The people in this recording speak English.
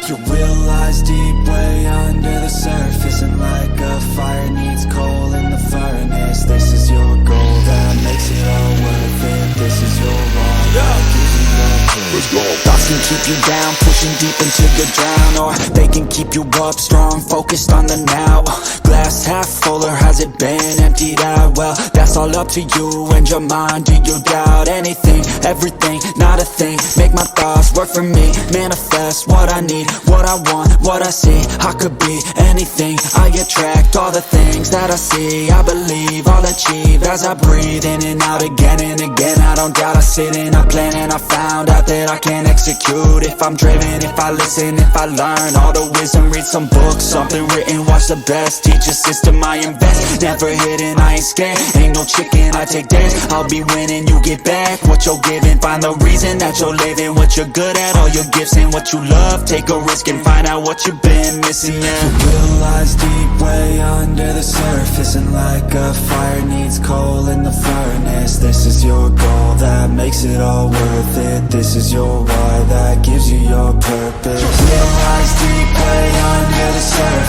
Your will lies deep way under the surface, and like a fire needs coal in the furnace. This is your goal that makes it all worth it. This is your wall that gives you your purpose. Let's go. Thoughts can keep you down, pushing deep until you drown, or they can keep you up strong, focused on the now. Glass half full, or has it been emptied out? Well, that's all up to you and your mind. Do you doubt anything, everything, not a thing? Make my thoughts work for me, manifest what I need, what I want, what I see. I could be anything, I attract all the things that I see. I believe I'll achieve as I breathe in and out again and again. I don't doubt, I sit and I plan, and I found out that I can execute if I'm driven, if I listen, if I learn all the wisdom. Read some books, something written, watch the best. Teach a system, I invest, never hidden, I ain't scared. Ain't no chicken, I take dares. I'll be winning, you get back what you're giving. Find the reason that you're living, what you're good at, all your gifts and what you love. Take a risk and find out what you've been missing, yeah. Your will lies deep way under the surface, and like a fire needs coal in the furnace. This is your goal that makes it all worth it. This is your why that gives you your purpose. Your will lies deep way under the surface,